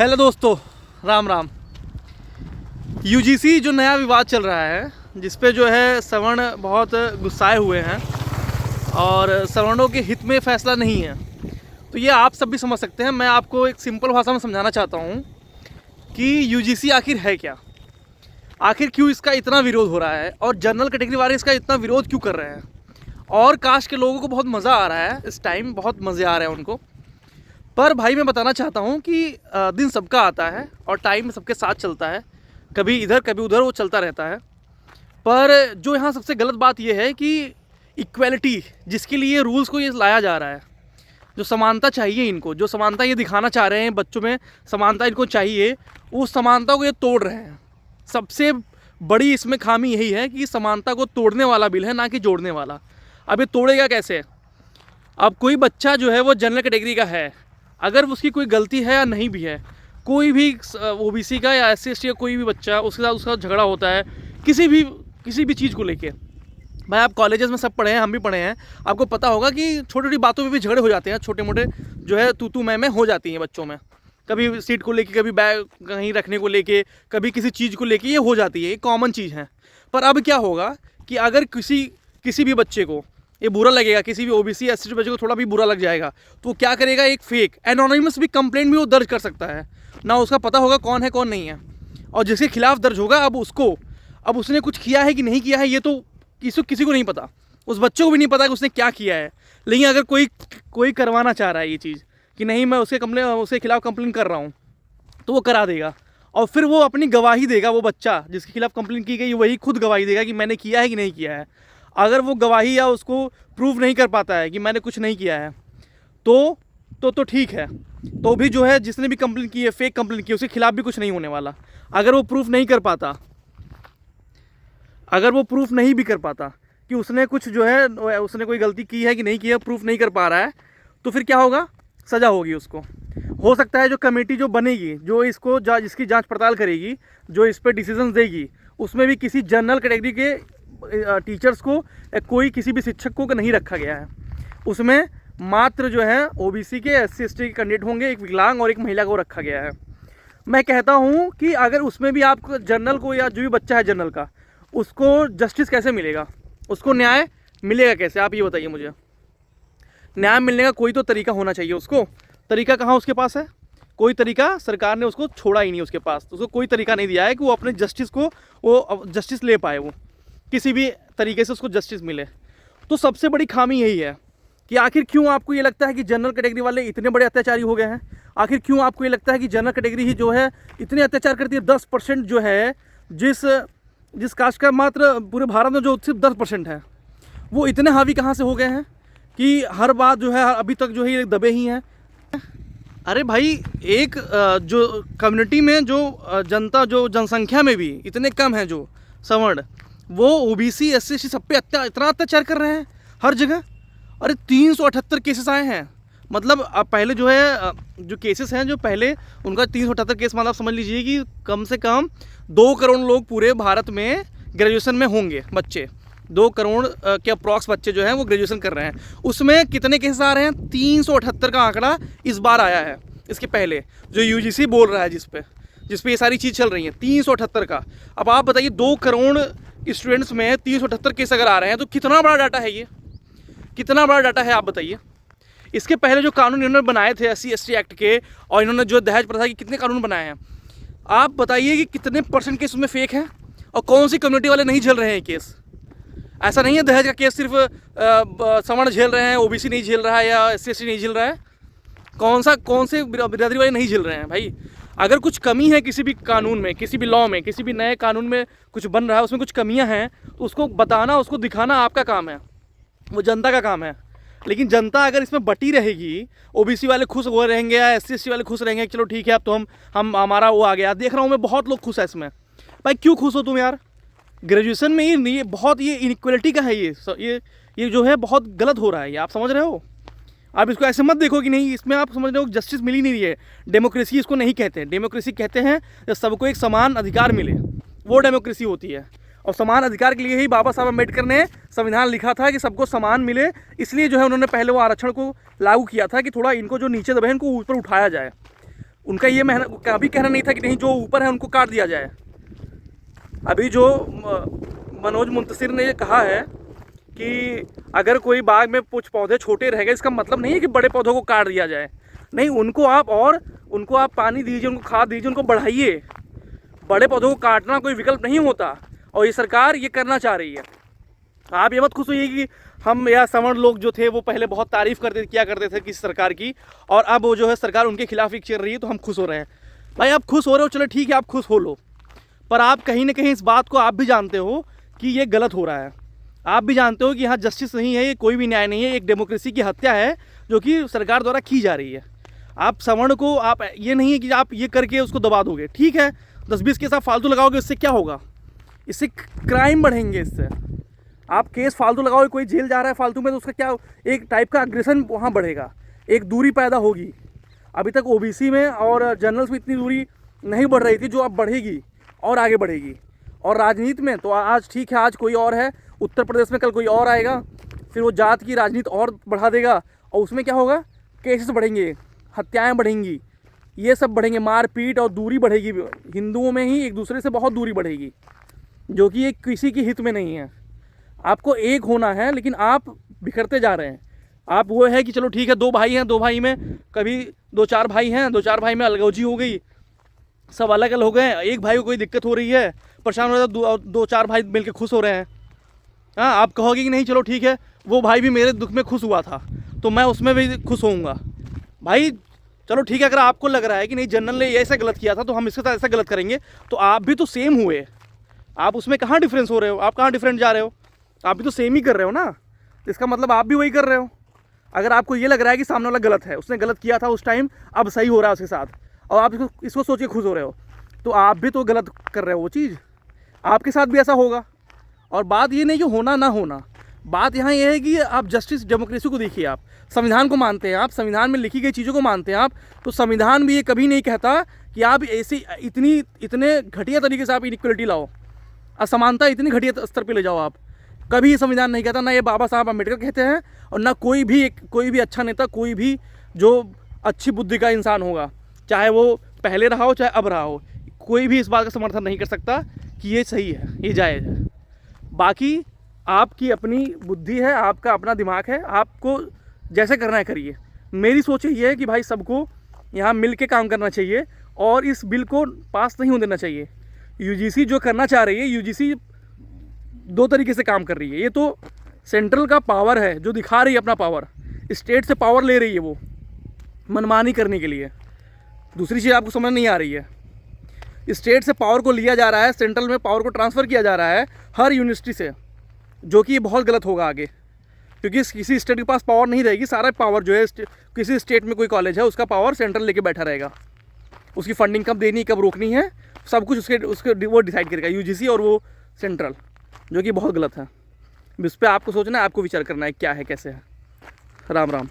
Hello दोस्तों, Ram Ram. UGC जो नया विवाद चल रहा है, जिस पे जो है सवर्ण बहुत गुस्साए हुए हैं और सवर्णों के हित में फ़ैसला नहीं है, तो ये आप सब भी समझ सकते हैं। मैं आपको एक सिंपल भाषा में समझाना चाहता हूँ कि यूजीसी आखिर है क्या, आखिर क्यों इसका इतना विरोध हो रहा है और जनरल कैटेगरी वाले इसका इतना विरोध क्यों कर रहे हैं। और कास्ट के लोगों को बहुत मज़ा आ रहा है, इस टाइम बहुत मज़े आ रहे हैं उनको। पर भाई मैं बताना चाहता हूँ कि दिन सबका आता है और टाइम सबके साथ चलता है, कभी इधर कभी उधर वो चलता रहता है। पर जो यहाँ सबसे गलत बात ये है कि इक्वलिटी जिसके लिए रूल्स को ये लाया जा रहा है, जो समानता चाहिए इनको, जो समानता ये दिखाना चाह रहे हैं बच्चों में, समानता इनको चाहिए, उस समानता को ये तोड़ रहे हैं। सबसे बड़ी इसमें खामी यही है कि समानता को तोड़ने वाला बिल है, ना कि जोड़ने वाला। अब ये तोड़ेगा कैसे? अब कोई बच्चा जो है वो जनरल कैटेगरी का है, अगर उसकी कोई गलती है या नहीं भी है, कोई भी ओबीसी का या SC/ST का कोई भी बच्चा, उसके साथ उसका झगड़ा होता है किसी भी चीज़ को लेके। भाई आप कॉलेजेस में सब पढ़े हैं, हम भी पढ़े हैं, आपको पता होगा कि छोटी छोटी बातों में भी झगड़े हो जाते हैं, छोटे मोटे जो है तू मैं हो जाती हैं बच्चों में। कभी सीट को लेके, कभी बैग कहीं रखने को लेके, कभी किसी चीज़ को लेके, ये हो जाती है, ये कॉमन चीज़ है। पर अब क्या होगा कि अगर किसी भी बच्चे को ये बुरा लगेगा, किसी भी ओबीसी SC बच्चे को थोड़ा भी बुरा लग जाएगा, तो वो क्या करेगा, एक फेक एनोनिमस भी कंप्लेंट भी वो दर्ज कर सकता है ना। उसका पता होगा कौन है कौन नहीं है, और जिसके खिलाफ दर्ज होगा अब उसने कुछ किया है कि नहीं किया है, ये तो किसी को नहीं पता, उस बच्चे को भी नहीं पता कि उसने क्या किया है। लेकिन अगर कोई करवाना चाह रहा है ये चीज़ कि नहीं मैं उसके खिलाफ कंप्लेंट कर रहा हूँ, तो वो करा देगा। और फिर वो अपनी गवाही देगा, वो बच्चा जिसके खिलाफ कंप्लेंट की गई वही खुद गवाही देगा कि मैंने किया है कि नहीं किया है। अगर वो गवाही या उसको प्रूव नहीं कर पाता है कि मैंने कुछ नहीं किया है, तो ठीक है, तो भी जो है जिसने भी कंप्लेंट की है, फेक कंप्लेंट की है, उसके खिलाफ भी कुछ नहीं होने वाला। अगर वो प्रूफ नहीं भी कर पाता कि उसने कुछ जो है, उसने कोई गलती की है कि नहीं की है, प्रूफ नहीं कर पा रहा है, तो फिर क्या होगा, सज़ा होगी उसको। हो सकता है जो कमेटी जो बनेगी, जो इसको जिसकी जांच पड़ताल करेगी, जो इस पर डिसीजन देगी, उसमें भी किसी जनरल कैटेगरी के टीचर्स को, कोई किसी भी शिक्षक को नहीं रखा गया है। उसमें मात्र जो है ओबीसी के SC/ST के कैंडिडेट होंगे, एक विकलांग और एक महिला को रखा गया है। मैं कहता हूँ कि अगर उसमें भी आपको जनरल को, या जो भी बच्चा है जनरल का, उसको जस्टिस कैसे मिलेगा, उसको न्याय मिलेगा कैसे, आप ये बताइए मुझे। न्याय मिलने का कोई तो तरीका होना चाहिए उसको। तरीका कहाँ उसके पास है? कोई तरीका सरकार ने उसको छोड़ा ही नहीं, उसके पास उसको कोई तरीका नहीं दिया है कि वो अपने जस्टिस को, वो जस्टिस ले पाए, वो किसी भी तरीके से उसको जस्टिस मिले। तो सबसे बड़ी खामी यही है कि आखिर क्यों आपको ये लगता है कि जनरल कैटेगरी वाले इतने बड़े अत्याचारी हो गए हैं। आखिर क्यों आपको ये लगता है कि जनरल कैटेगरी ही जो है इतने अत्याचार करती है। 10% जो है, जिस कास्ट का मात्र पूरे भारत में जो सिर्फ 10% है, वो इतने हावी कहाँ से हो गए हैं कि हर बात जो है अभी तक जो है ये दबे ही हैं। अरे भाई, एक जो कम्युनिटी में जो जनता, जो जनसंख्या में भी इतने कम है जो सवर्ण, वो ओबीसी SC/ST सब पे इतना अत्याचार कर रहे हैं हर जगह। अरे 378 केसेस आए हैं, मतलब अब पहले जो है जो केसेस हैं, जो पहले उनका 378 केस, मतलब समझ लीजिए कि कम से कम 2 करोड़ लोग पूरे भारत में ग्रेजुएशन में होंगे बच्चे। 2 करोड़ के अप्रॉक्स बच्चे जो हैं वो ग्रेजुएशन कर रहे हैं। उसमें कितने केसेस आ रहे हैं? 378 का आंकड़ा इस बार आया है। इसके पहले जो यूजीसी बोल रहा है, जिस पे ये सारी चीज़ चल रही है, 378 का। अब आप बताइए, 2 करोड़ स्टूडेंट्स में 378 केस अगर आ रहे हैं, तो कितना बड़ा डाटा है ये, कितना बड़ा डाटा है, आप बताइए। इसके पहले जो कानून इन्होंने बनाए थे SC/ST एक्ट के, और इन्होंने जो दहेज प्रथा के कितने कानून बनाए हैं, आप बताइए कि कितने % केस उसमें फेक हैं, और कौन सी कम्युनिटी वाले नहीं झेल रहे हैं केस। ऐसा नहीं है दहेज का केस सिर्फ सवर्ण झेल रहे हैं, ओबीसी नहीं झेल रहा है, या SC/ST नहीं झेल रहा है। कौन से बिरादरी वाले नहीं झेल रहे हैं भाई। अगर कुछ कमी है किसी भी कानून में, किसी भी लॉ में, किसी भी नए कानून में कुछ बन रहा है, उसमें कुछ कमियां हैं, तो उसको बताना, उसको दिखाना आपका काम है, वो जनता का काम है। लेकिन जनता अगर इसमें बटी रहेगी, ओबीसी वाले खुश हो रहेंगे या SC/ST वाले खुश रहेंगे, चलो ठीक है अब तो हम हमारा वो आ गया। देख रहा हूँ मैं बहुत लोग खुश है इसमें। भाई क्यों खुश हो तुम यार? ग्रेजुएशन में ये बहुत ये इनइक्वलिटी का है, ये जो है बहुत गलत हो रहा है, ये आप समझ रहे हो। आप इसको ऐसे मत देखो कि नहीं, इसमें आप समझ रहे हो जस्टिस मिल ही नहीं रही है। डेमोक्रेसी इसको नहीं कहते। डेमोक्रेसी कहते हैं जब सबको एक समान अधिकार मिले, वो डेमोक्रेसी होती है। और समान अधिकार के लिए ही बाबा साहब अम्बेडकर ने संविधान लिखा था कि सबको समान मिले। इसलिए जो है उन्होंने पहले वो आरक्षण को लागू किया था कि थोड़ा इनको जो नीचे दबे हैं इनको ऊपर उठाया जाए। उनका ये कभी कहना नहीं था कि नहीं जो ऊपर है उनको काट दिया जाए। अभी जो मनोज मुंतशिर ने ये कहा है कि अगर कोई बाग में कुछ पौधे छोटे रह गए, इसका मतलब नहीं है कि बड़े पौधों को काट दिया जाए, नहीं, उनको आप पानी दीजिए, उनको खाद दीजिए, उनको बढ़ाइए। बड़े पौधों को काटना कोई विकल्प नहीं होता, और ये सरकार ये करना चाह रही है। आप ये मत खुश होइए कि हम या सवर्ण लोग जो थे वो पहले बहुत तारीफ किया करते थे किसी सरकार की, और अब वो जो है सरकार उनके खिलाफ ही चल रही है, तो हम खुश हो रहे हैं। भाई आप खुश हो रहे हो, चलो ठीक है, आप खुश हो लो, पर आप कहीं ना कहीं इस बात को आप भी जानते हो कि ये गलत हो रहा है। आप भी जानते हो कि यहाँ जस्टिस नहीं है, ये कोई भी न्याय नहीं है, एक डेमोक्रेसी की हत्या है जो कि सरकार द्वारा की जा रही है। आप सवर्ण को आप ये नहीं है कि आप ये करके उसको दबा दोगे, ठीक है, 10-20 केस आप फालतू लगाओगे, इससे क्या होगा? इससे क्राइम बढ़ेंगे। इससे आप केस फालतू लगाओगे, कोई जेल जा रहा है फालतू में, तो उसका क्या एक टाइप का अग्रेशन वहाँ बढ़ेगा, एक दूरी पैदा होगी। अभी तक ओबीसी में और जनरल्स में इतनी दूरी नहीं बढ़ रही थी, जो अब बढ़ेगी और आगे बढ़ेगी। और राजनीति में तो आज ठीक है, आज कोई और है उत्तर प्रदेश में, कल कोई और आएगा, फिर वो जात की राजनीति और बढ़ा देगा, और उसमें क्या होगा, केसेस बढ़ेंगे, हत्याएं बढ़ेंगी, ये सब बढ़ेंगे, मारपीट और दूरी बढ़ेगी। हिंदुओं में ही एक दूसरे से बहुत दूरी बढ़ेगी, जो कि ये किसी के हित में नहीं है। आपको एक होना है, लेकिन आप बिखरते जा रहे हैं। आप वो है कि चलो ठीक है, 2 भाई हैं, 2 भाई में कभी 2-4 भाई हैं, 2-4 भाई में अलगौजी हो गई, सब अलग अलग हो गए, एक भाई को कोई दिक्कत हो रही है, परेशान हो रहा है, 2-4 भाई मिलकर खुश हो रहे हैं। हाँ, आप कहोगे कि नहीं चलो ठीक है, वो भाई भी मेरे दुख में खुश हुआ था, तो मैं उसमें भी खुश होऊंगा। भाई चलो ठीक है, अगर आपको लग रहा है कि नहीं जनरल ने ऐसा गलत किया था तो हम इसके साथ ऐसा गलत करेंगे, तो आप भी तो सेम हुए। आप उसमें कहाँ डिफरेंस हो रहे हो, आप कहाँ डिफरेंट जा रहे हो? आप भी तो सेम ही कर रहे हो ना, इसका मतलब आप भी वही कर रहे हो। अगर आपको ये लग रहा है कि सामने वाला गलत है, उसने गलत किया था उस टाइम, अब सही हो रहा है उसके साथ, और आप इसको सोच के खुश हो रहे हो, तो आप भी तो गलत कर रहे हो। वो चीज़ आपके साथ भी ऐसा होगा। और बात ये नहीं कि होना ना होना, बात यहाँ ये है कि आप जस्टिस डेमोक्रेसी को देखिए, आप संविधान को मानते हैं, आप संविधान में लिखी गई चीज़ों को मानते हैं आप, तो संविधान भी ये कभी नहीं कहता कि आप ऐसी इतने घटिया तरीके से आप इनइक्वलिटी लाओ, असमानता इतनी घटिया स्तर पे ले जाओ। आप कभी संविधान नहीं कहता, ना ये बाबा साहब अम्बेडकर कहते हैं, और ना कोई भी अच्छा नेता, कोई भी जो अच्छी बुद्धि का इंसान होगा, चाहे वो पहले रहा हो चाहे अब रहा हो, कोई भी इस बात का समर्थन नहीं कर सकता कि ये सही है, ये जायज़ है। बाकी आपकी अपनी बुद्धि है, आपका अपना दिमाग है, आपको जैसे करना है करिए। मेरी सोच ये है कि भाई सबको यहाँ मिल के काम करना चाहिए, और इस बिल को पास नहीं होने देना चाहिए। यूजीसी जो करना चाह रही है, यूजीसी 2 तरीके से काम कर रही है। ये तो सेंट्रल का पावर है जो दिखा रही है अपना पावर, स्टेट से पावर ले रही है वो मनमानी करने के लिए। दूसरी चीज़ आपको समझ नहीं आ रही है, स्टेट से पावर को लिया जा रहा है, सेंट्रल में पावर को ट्रांसफ़र किया जा रहा है हर यूनिवर्सिटी से, जो कि ये बहुत गलत होगा आगे, क्योंकि किसी स्टेट के पास पावर नहीं रहेगी। सारा पावर जो है किसी स्टेट में कोई कॉलेज है उसका पावर सेंट्रल लेके बैठा रहेगा, उसकी फंडिंग कब देनी कब रोकनी है सब कुछ उसके वो डिसाइड करेगा यूजीसी और वो सेंट्रल, जो कि बहुत गलत है। इस पर आपको सोचना है, आपको विचार करना है क्या है कैसे है। राम राम।